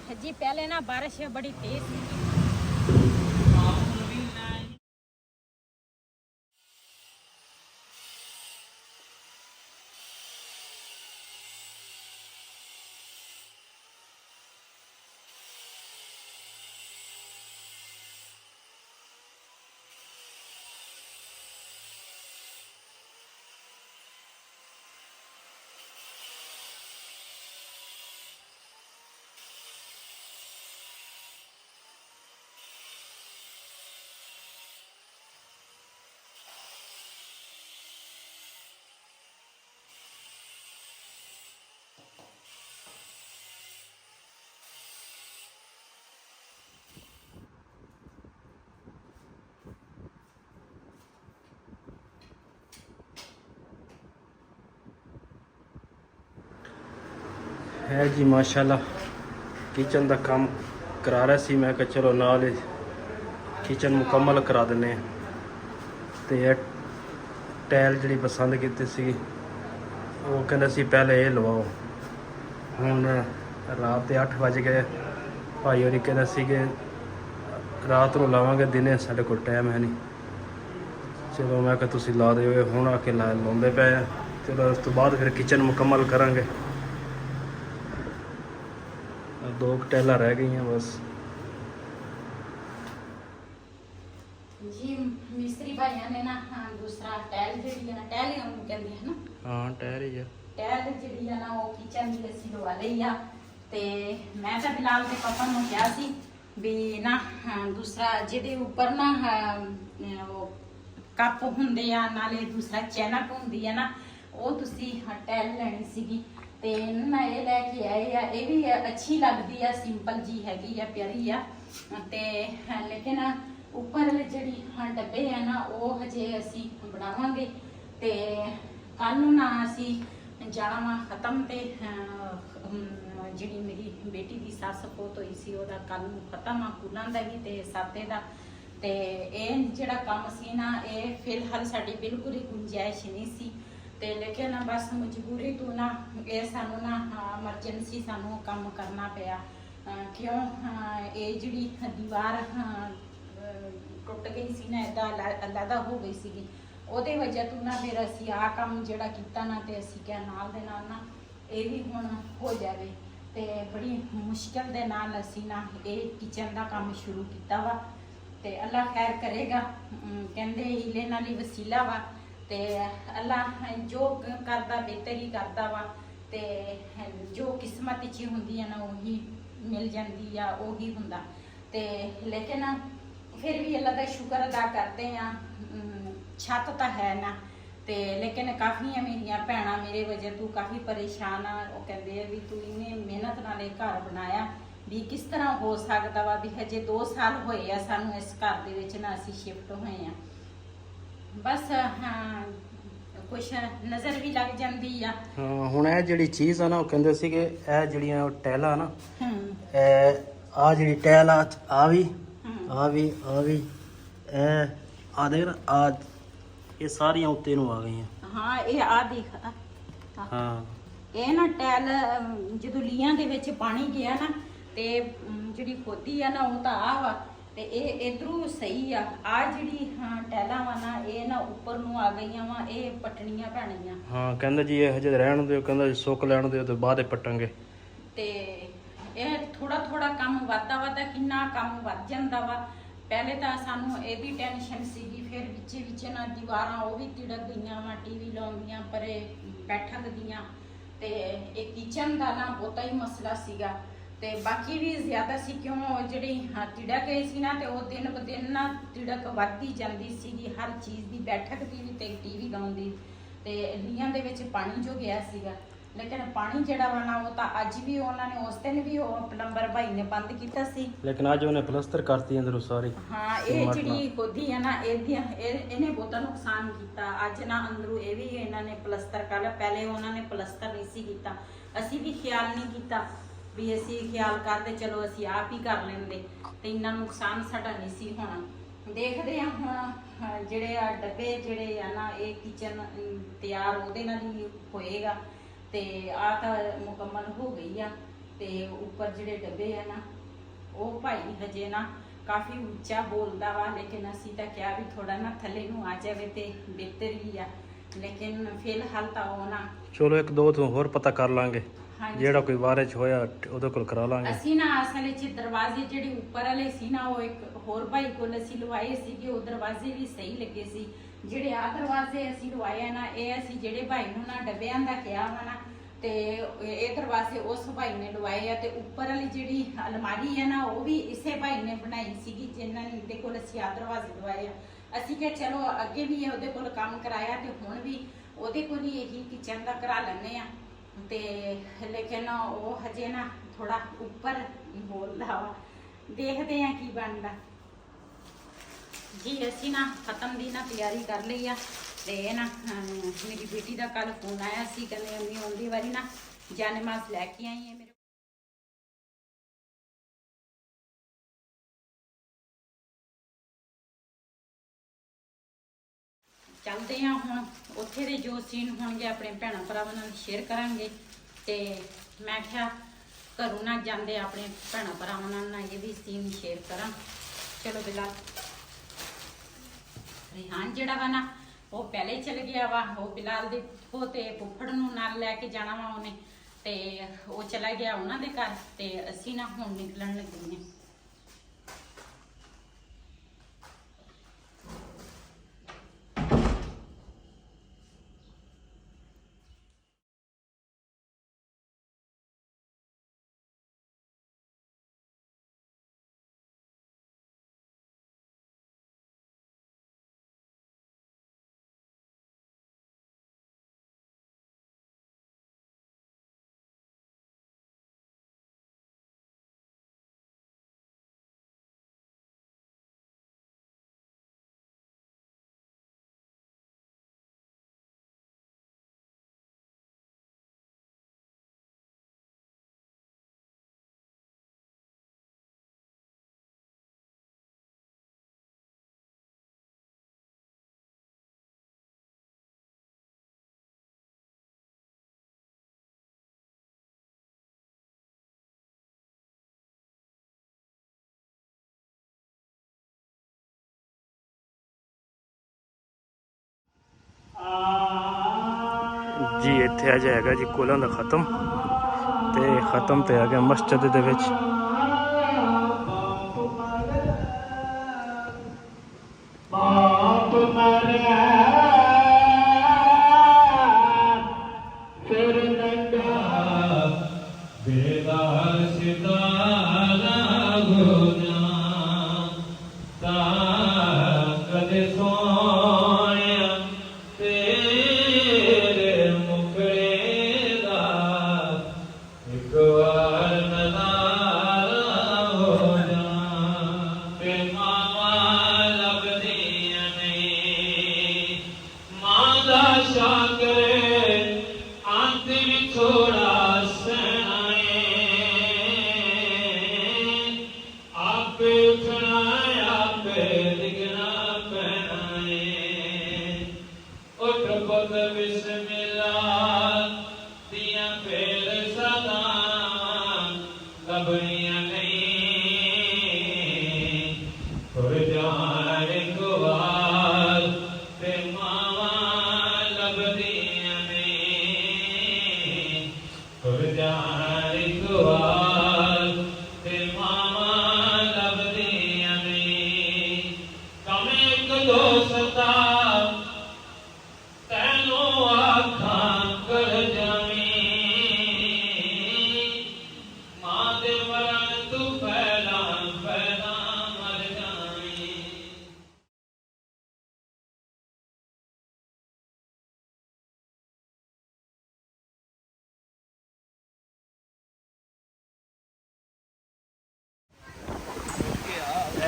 जी पहले ना बारिश बड़ी तेज थी। है जी माशाल्लाह किचन का काम करा रहा सी। मैं कहा चलो नाल किचन मुकम्मल करा दिंने। तो ये टैल जी पसंद की सी वो कहते सी पहले ये लवाओ। हुण रात के 8 बज गए। भाई होरी कहते सी कि रात को लावांगे, दिने साढ़े कोल टाइम है नहीं। चलो मैं कहा तुसीं ला दिओ। हुण आके लाउंदे पे। चलो उस तो बाद फिर किचन मुकम्मल करांगे। 2 टैला रह गई हैं बस। जी मिस्त्री भाइयों ने ना दूसरा टैल जी ना टैल ही हम कहते हैं ना। हाँ टैर ही है। टैल जी ना वो किचन की असी लवा ली आ। ते मैं तो बिलाल के पापा ਨੂੰ ਕਿਹਾ ਸੀ ਵੀ ਨਾ दूसरा ਜਿਹਦੇ ਉੱਪਰ ਨਾ ਉਹ ਕੱਪ ਹੁੰਦੇ ਆ ਨਾਲੇ दूसरा ਚੈਨਕ ਹੁੰਦੀ ਹੈ ਨਾ ਉਹ ਤੁਸੀਂ ਟੈਲ ਲੈਣੀ ਸੀਗੀ। ਤੇ ਨਾ ਇਹ ਲੈ ਕੇ ਆਏ ਆ। ਇਹ ਵੀ ਅੱਛੀ ਲੱਗਦੀ ਆ, ਸਿੰਪਲ ਜੀ ਹੈਗੀ ਆ, ਪਿਆਰੀ ਆ। ਤੇ ਲੇਕਿਨ ਉੱਪਰ ਜਿਹੜੀ ਡੱਬੇ ਆ ਨਾ ਉਹ ਹਜੇ ਅਸੀਂ ਬਣਾਵਾਂਗੇ। ਤੇ ਕੱਲ ਨੂੰ ਨਾ ਅਸੀਂ ਜਾਣਾ ਵਾ ਖਤਮ। ਤੇ ਜਿਹੜੀ ਮੇਰੀ ਬੇਟੀ ਦੀ ਸੱਸ ਫੋਤ ਹੋਈ ਸੀ ਉਹਦਾ ਕੱਲ ਨੂੰ ਖਤਮ ਆ, ਕੁਲਾਂ ਦਾ ਵੀ ਤੇ ਸਾਤੇ ਦਾ। ਤੇ ਇਹ ਜਿਹੜਾ ਕੰਮ ਸੀ ਨਾ ਇਹ ਫਿਲਹਾਲ ਸਾਡੀ ਬਿਲਕੁਲ ਹੀ ਗੁੰਜਾਇਸ਼ ਨਹੀਂ ਸੀ। ਤੇ ਲੇਕਿਨ ਬਸ ਮਜਬੂਰੀ ਤੋਂ ਨਾ ਇਹ ਸਾਨੂੰ ਨਾ ਐਮਰਜੈਂਸੀ ਸਾਨੂੰ ਕੰਮ ਕਰਨਾ ਪਿਆ। ਕਿਉਂ ਇਹ ਜਿਹੜੀ ਦੀਵਾਰ ਟੁੱਟ ਗਈ ਸੀ ਨਾ, ਇੱਦਾਂ ਅਲੱਗਾ ਹੋ ਗਈ ਸੀਗੀ। ਉਹਦੇ ਵਜ੍ਹਾ ਤੋਂ ਨਾ ਫਿਰ ਅਸੀਂ ਆਹ ਕੰਮ ਜਿਹੜਾ ਕੀਤਾ ਨਾ ਤੇ ਅਸੀਂ ਕਿਹਾ ਨਾਲ ਦੇ ਨਾਲ ਨਾ ਇਹ ਵੀ ਹੁਣ ਹੋ ਜਾਵੇ। ਤੇ ਬੜੀ ਮੁਸ਼ਕਿਲ ਦੇ ਨਾਲ ਅਸੀਂ ਨਾ ਇਹ ਕਿਚਨ ਦਾ ਕੰਮ ਸ਼ੁਰੂ ਕੀਤਾ ਵਾ। ਤੇ ਅੱਲਾ ਖੈਰ ਕਰੇਗਾ। ਕਹਿੰਦੇ ਹੀਲੇ ਨਾਲ ਹੀ ਵਸੀਲਾ ਵਾ। ਤੇ ਅੱਲਾ ਜੋ ਕਰਦਾ ਬਿਹਤਰ ਹੀ ਕਰਦਾ ਵਾ। ਤੇ ਜੋ ਕਿਸਮਤ 'ਚ ਹੁੰਦੀ ਹੈ ਨਾ ਉਹੀ ਮਿਲ ਜਾਂਦੀ ਆ, ਉਹੀ ਹੁੰਦਾ। ਤੇ ਲੇਕਿਨ ਫਿਰ ਵੀ ਅੱਲਾ ਦਾ ਸ਼ੁਕਰ ਅਦਾ ਕਰਦੇ ਆ। ਛੱਤ ਤਾਂ ਹੈ ਨਾ। ਤੇ ਲੇਕਿਨ ਕਾਫੀ ਮੇਰੀਆਂ ਭੈਣਾਂ ਮੇਰੇ ਵਜ੍ਹਾ ਤੋਂ ਕਾਫੀ ਪਰੇਸ਼ਾਨ ਆ। ਉਹ ਕਹਿੰਦੇ ਆ ਵੀ ਤੂੰ ਇੰਨੇ ਮਿਹਨਤ ਨਾਲ ਇਹ ਘਰ ਬਣਾਇਆ ਵੀ ਕਿਸ ਤਰ੍ਹਾਂ ਹੋ ਸਕਦਾ ਵਾ ਵੀ ਹਜੇ 2 ਸਾਲ ਹੋਏ ਆ ਸਾਨੂੰ ਇਸ ਘਰ ਦੇ ਵਿੱਚ ਨਾ ਅਸੀਂ ਸ਼ਿਫਟ ਹੋਏ ਆ। ਬਸ ਕੁਛ ਨਜ਼ਰ ਵੀ ਲੱਗ ਜਾਂਦੀ ਆ। ਹਾਂ ਹੁਣ ਇਹ ਜਿਹੜੀ ਚੀਜ਼ ਆ ਨਾ ਉਹ ਕਹਿੰਦੇ ਸੀ ਕਿ ਇਹ ਜਿਹੜੀਆਂ ਟੈਲਾਂ ਨਾ ਇਹ ਆ ਜਿਹੜੀ ਟੈਲ ਆ ਵੀ ਇਹ ਆ ਦੇਖ ਆ ਇਹ ਸਾਰੀਆਂ ਉੱਤੇ ਨੂੰ ਆ ਗਈਆਂ। ਹਾਂ ਇਹ ਆ ਦੇਖ। ਹਾਂ ਇਹ ਨਾ ਟੈਲ ਜਦੋਂ ਲੀਆਂ ਦੇ ਵਿੱਚ ਪਾਣੀ ਗਿਆ ਨਾ ਤੇ ਜਿਹੜੀ ਖੋਦੀ ਆ ਨਾ ਉਹ ਤਾਂ ਆ ਵਾ। ਤੇ ਇਹ ਇਧਰੋਂ ਸਹੀ ਆ। ਆ ਜਿਹੜੀ ਟੈਲਾਂ ਵਾ ਨਾ ਇਹ ਨਾ ਉੱਪਰ ਨੂੰ ਆ ਗਈਆਂ ਵਾ। ਇਹ ਪਟਣੀਆਂ ਪੈਣੀਆਂ। ਹਾਂ ਕਹਿੰਦਾ ਜੀ ਇਹ ਹਜੇ ਰਹਿਣ ਦਿਓ। ਕਹਿੰਦਾ ਜੀ ਸੁੱਕ ਲੈਣ ਦਿਓ ਤੇ ਬਾਅਦ ਪਟਾਂਗੇ। ਤੇ ਇਹ ਥੋੜਾ ਕੰਮ ਵੱਧਦਾ ਕਿੰਨਾ ਕੰਮ ਵੱਧ ਜਾਂਦਾ ਵਾ। ਪਹਿਲੇ ਤਾਂ ਸਾਨੂੰ ਇਹਦੀ ਟੈਨਸ਼ਨ ਸੀਗੀ। ਫਿਰ ਵਿੱਚ ਨਾ ਦੀਵਾਰਾਂ ਉਹ ਵੀ ਤਿੜਕ ਗਈਆਂ ਵਾ, ਟੀਵੀ ਲਾਉਂਦੀਆਂ ਪਰੇ ਬੈਠਕ ਦੀਆਂ। ਤੇ ਇਹ ਕਿਚਨ ਦਾ ਨਾ ਬਹੁਤਾ ਹੀ ਮਸਲਾ ਸੀਗਾ। ਤੇ ਬਾਕੀ ਵੀ ਜ਼ਿਆਦਾ ਸੀ ਕਿਉਂ ਜਿਹੜੀ ਤਿੜਕ ਗਈ ਸੀ ਨਾ ਤੇ ਉਹ ਦਿਨ ਬ ਦਿਨ ਨਾ ਤਿੜਕ ਵੱਧਦੀ ਜਾਂਦੀ ਸੀਗੀ ਹਰ ਚੀਜ਼ ਦੀ, ਬੈਠਕ ਦੀ ਵੀ ਤੇ ਟੀਵੀ ਲਾਉਣ ਦੀ। ਤੇ ਲੀਆਂ ਦੇ ਵਿੱਚ ਪਾਣੀ ਜੋ ਗਿਆ ਸੀਗਾ। ਲੇਕਿਨ ਪਾਣੀ ਜਿਹੜਾ ਵਾ ਨਾ ਉਹ ਤਾਂ ਅੱਜ ਵੀ ਉਹਨਾਂ ਨੇ ਉਸ ਦਿਨ ਵੀ ਉਹ ਪਲੰਬਰ ਭਾਈ ਨੇ ਬੰਦ ਕੀਤਾ ਸੀ। ਲੇਕਿਨ ਅੱਜ ਉਹਨੇ ਪਲਸਤਰ ਕਰਤੀ ਅੰਦਰੋਂ ਸਾਰੀ। ਹਾਂ ਇਹ ਜਿਹੜੀ ਖੋਦੀ ਆ ਨਾ ਇਹਨੇ ਬਹੁਤਾ ਨੁਕਸਾਨ ਕੀਤਾ। ਅੱਜ ਨਾ ਅੰਦਰੋਂ ਇਹ ਵੀ ਇਹਨਾਂ ਨੇ ਪਲਸਤਰ ਕਰ ਲਿਆ। ਪਹਿਲੇ ਉਹਨਾਂ ਨੇ ਪਲਸਤਰ ਨਹੀਂ ਸੀ ਕੀਤਾ। ਅਸੀਂ ਵੀ ਖਿਆਲ ਨਹੀਂ ਕੀਤਾ ਵੀ ਅਸੀਂ ਖਿਆਲ ਕਰਦੇ ਚਲੋ ਅਸੀਂ ਆਪ ਹੀ ਕਰ ਲੈਂਦੇ ਤੇ ਇੰਨਾ ਨੁਕਸਾਨ ਸਾਡਾ ਨਹੀਂ ਸੀ ਹੋਣਾ। ਦੇਖਦੇ ਆ ਹੁਣ ਜਿਹੜੇ ਆ ਡੱਬੇ ਜਿਹੜੇ ਆ ਨਾ ਇਹ ਕਿਚਨ ਤਿਆਰ ਉਹਦੇ ਨਾਲ ਹੀ ਹੋਏਗਾ। ਤੇ ਆ ਤਾਂ ਮੁਕੰਮਲ ਹੋ ਗਈ ਆ। ਤੇ ਉੱਪਰ ਜਿਹੜੇ ਡੱਬੇ ਆ ਨਾ ਉਹ ਭਾਈ ਹਜੇ ਨਾ ਕਾਫੀ ਉੱਚਾ ਬੋਲਦਾ ਵਾ, ਲੇਕਿਨ ਅਸੀਂ ਤਾਂ ਕਿਹਾ ਵੀ ਥੋੜਾ ਨਾ ਥੱਲੇ ਨੂੰ ਆ ਜਾਵੇ ਤੇ ਬਿਹਤਰ ਹੀ ਆ, ਲੇਕਿਨ ਫਿਲਹਾਲ ਤਾਂ ਉਹ ਨਾ ਚਲੋ ਇੱਕ ਦੋ ਤੋਂ ਹੋਰ ਪਤਾ ਕਰ ਲਾਂਗੇ, ਹਾਂਜੀ। ਜਿਹੜਾ ਕੋਈ ਬਾਰੇ ਚ ਹੋਇਆ ਉਹਦੇ ਕੋਲ ਕਰਾ ਲਾਂਗੇ। ਅਸੀਂ ਨਾ ਅਸਲ ਵਿੱਚ ਦਰਵਾਜ਼ੇ ਜਿਹੜੇ ਉੱਪਰ ਵਾਲੇ ਸੀ ਨਾ ਉਹ ਇੱਕ ਹੋਰ ਭਾਈ ਕੋਲ ਅਸੀਂ ਲਵਾਏ ਸੀਗੇ, ਉਹ ਦਰਵਾਜ਼ੇ ਵੀ ਸਹੀ ਲੱਗੇ ਸੀ। ਜਿਹੜੇ ਆ ਦਰਵਾਜ਼ੇ ਅਸੀਂ ਲਵਾਏ ਆ ਨਾ, ਇਹ ਅਸੀਂ ਜਿਹੜੇ ਭਾਈ ਨੂੰ ਨਾ ਡੱਬਿਆਂ ਦਾ ਕਿਹਾ ਵਾ ਨਾ, ਤੇ ਇਹ ਦਰਵਾਜ਼ੇ ਉਸ ਭਾਈ ਨੇ ਲਵਾਏ ਆ। ਤੇ ਉੱਪਰ ਵਾਲੀ ਜਿਹੜੀ ਅਲਮਾਰੀ ਹੈ ਨਾ ਉਹ ਵੀ ਇਸੇ ਭਾਈ ਨੇ ਬਣਾਈ ਸੀਗੀ, ਜਿਨ੍ਹਾਂ ਨੇ ਦੇ ਕੋਲ ਅਸੀਂ ਆ ਦਰਵਾਜ਼ੇ ਲਵਾਏ ਆ। ਅਸੀਂ ਕਿਹਾ ਚਲੋ ਅੱਗੇ ਵੀ ਉਹਦੇ ਕੋਲ ਕੰਮ ਕਰਾਇਆ ਤੇ ਹੁਣ ਵੀ ਉਹਦੇ ਕੋਲ ਹੀ ਇਹੀ ਕਿਚਨ ਦਾ ਕਰਾ ਲੈਂਦੇ ਆ, ਤੇ ਲੇਕਿਨ ਉਹ ਹਜੇ ਨਾ ਥੋੜਾ ਉੱਪਰ ਬੋਲਦਾ ਵਾ, ਦੇਖਦੇ ਆ ਕੀ ਬਣਦਾ ਜੀ। ਅਸੀਂ ਨਾ ਖਤਮ ਦੀ ਨਾ ਤਿਆਰੀ ਕਰ ਲਈ ਆ, ਤੇ ਨਾ ਮੇਰੀ ਬੇਟੀ ਦਾ ਕੱਲ ਫੋਨ ਆਇਆ ਸੀ, ਕਹਿੰਦੇ ਅੰਮੀ ਆਉਂਦੀ ਵਾਰੀ ਨਾ ਜਾਨਮਾਜ਼ ਲੈ ਕੇ ਆਈ ਹੈ ਮੇਰੇ। ਚੱਲਦੇ ਆ ਹੁਣ ਉੱਥੇ ਦੇ ਜੋ ਸੀਨ ਹੋਣਗੇ ਆਪਣੇ ਭੈਣਾਂ ਭਰਾਵਾਂ ਨਾਲ ਸ਼ੇਅਰ ਕਰਾਂਗੇ। ਤੇ ਮੈਂ ਕਿਹਾ ਘਰੋਂ ਨਾ ਜਾਂਦੇ ਆਪਣੇ ਭੈਣਾਂ ਭਰਾਵਾਂ ਨਾਲ ਨਾ ਇਹ ਵੀ ਸੀਨ ਸ਼ੇਅਰ ਕਰਾਂ। ਚਲੋ ਬਿਲਾ ਰਿਹਾਨ ਜਿਹੜਾ ਵਾ ਨਾ ਉਹ ਪਹਿਲੇ ਚਲ ਗਿਆ ਵਾ, ਉਹ ਬਿਲਾਲ ਦੇ ਤੇ ਫੁੱਫੜ ਨੂੰ ਨਾਲ ਲੈ ਕੇ ਜਾਣਾ ਵਾ ਉਹਨੇ, ਤੇ ਉਹ ਚਲਾ ਗਿਆ ਉਹਨਾਂ ਦੇ ਘਰ, ਤੇ ਅਸੀਂ ਨਾ ਹੁਣ ਨਿਕਲਣ ਲੱਗੇ ਹਾਂ। ਜੀ ਇੱਥੇ ਅੱਜ ਹੈਗਾ ਜੀ ਕੋਲਾਂ ਦਾ ਖਤਮ, ਤੇ ਖਤਮ ਤੇ ਆ ਗਿਆ ਮਸਜਿਦ ਦੇ ਵਿੱਚ।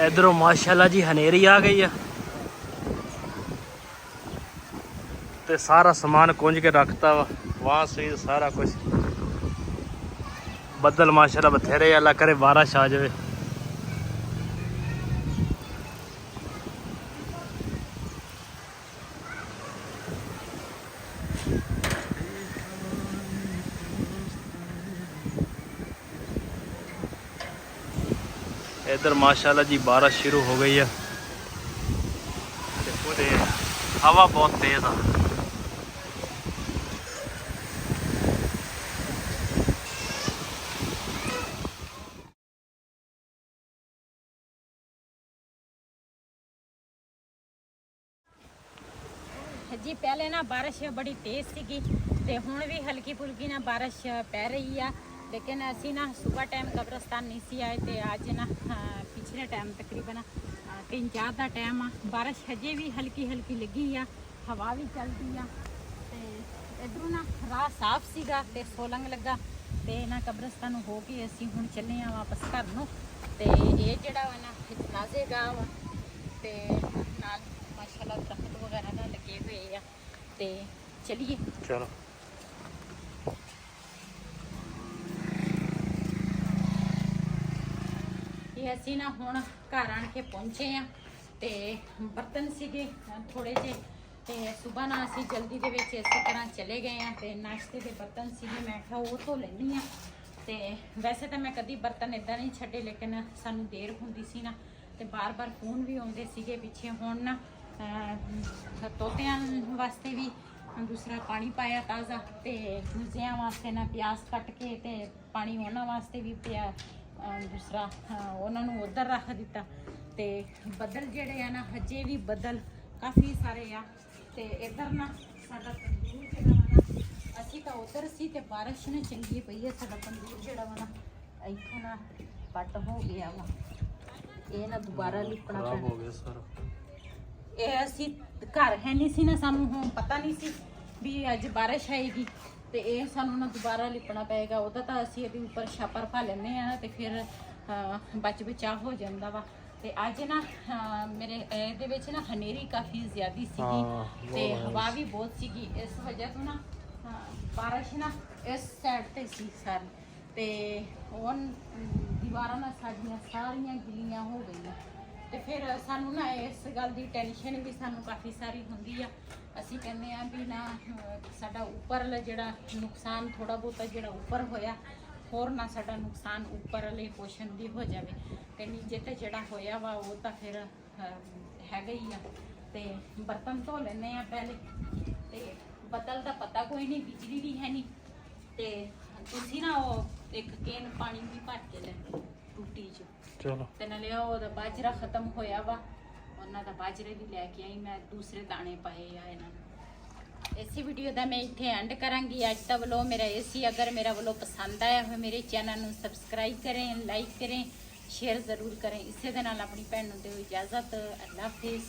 इधरों माशाल्लाह जी हनेरी आ गई है, तो सारा समान कुंज के रखता वा वहाँ से सारा कुछ। बदल माशाल्लाह बथेरे, अल्लाह करे बारिश आ जाए। इधर माशाल्लाह जी बारिश शुरू हो गई है। पूरे हवा बहुत तेज है। जी पहले ना बारिश बड़ी तेज़ सीगी ते हुण भी हल्की फुल्की ना बारिश पै रही है, लेकिन असी ना सुबह टाइम कब्रस्तान नहीं सी आए ते अज ना पिछले टाइम तकरीबन 3-4 का टाइम आ, बारिश हजे भी हल्की हल्की लगी आ, हवा भी चलती आ ते इधरों ना राह साफ सीगा ते सोलंग लगा ते ना कब्रस्तान हो के असी हुण चले आ वापस घर नूं ते ये जिहड़ा वा ना जनाजे गाह वा ते नाल माशाल्लाह दरख्त वगैरह ना लगे हुए आ ते चलिए चलो ये असी ना हुण घर आण के पहुंचे आ ते बर्तन सीगे थोड़े जे ते सुबह ना असी जल्दी दे विच इस तरह चले गए आ ते नाश्ते दे बर्तन सीगे मैं कहा वो धो लैनी आ ते वैसे तो मैं कदी बर्तन इदां नहीं छड्डे, लेकिन सानू देर हुंदी सी ना ते बार बार फोन भी आउंदे सीगे पिछे। हुण ना तोतियां वास्ते भी दूसरा पानी पाया ताज़ा ते मुर्गियां वास्ते ना प्याज कट के ते पानी उन्हां वास्ते भी पिया दूसरा उन्होंने उधर रख दिता ते बदल जेड़े आ ना हजे भी बदल काफ़ी सारे आ ते इधर ना साडा तंदूर जेड़ा वा ना असी तो उधर सी ते बारिश ने चंगी पई है, साडा तंदूर जेड़ा वा ना इत्थों ना पट हो गया वा, ये ना दोबारा लिपना खराब हो गया सारा। ये असी घर है नहीं सी ना, सानू हुण पता नहीं सी भी अज बारिश आएगी ते ये सानू ना दोबारा लिपना पेगा। उदा तो असी ये ऊपर छापर पा लेने आ ते फिर बच बचा हो जाता वा ते अज ना मेरे ये विच ना हनेरी काफ़ी ज़्यादा सीगी ते हवा भी बहुत सीगी, इस वजह तो ना बारिश ना इस साइड ते सी सारी ते हुण दीवारां ना साडियां सारियां गिलियां हो गई ते फिर सानू ना इस गल की टेंशन भी सानू काफ़ी सारी होंदी आ। असी कहने आ भी ना साडा उपरला जिहड़ा नुकसान थोड़ा बहुता जिहड़ा उपर होया होर ना साडा नुकसान उपर वाले पोर्शन भी हो जाए ते नीचे ते जिहड़ा होया वा वो तो फिर हैगा ही आ ते बर्तन धो लेने आ पहले ते बदल का पता कोई नहीं, बिजली भी है नहीं ते तुसी ना वो एक केन पानी भी भर के ले टूटी च चलो ते नाले ओहदा बाजरा खत्म होया वा, उन्हां दा बाजरे भी लैके आई मैं, दूसरे दाने पाए आ इन्हां नूं। इसी वीडियो का मैं इत्थे एंड करांगी अज दा व्लॉग मेरा इसी। अगर मेरा व्लॉग पसंद आया हो मेरे चैनल नूं सबसक्राइब करें, लाइक करें, शेयर ज़रूर करें। इसे दे नाल अपनी भैन नूं दिओ इजाज़त। अल्लाह हाफिज़।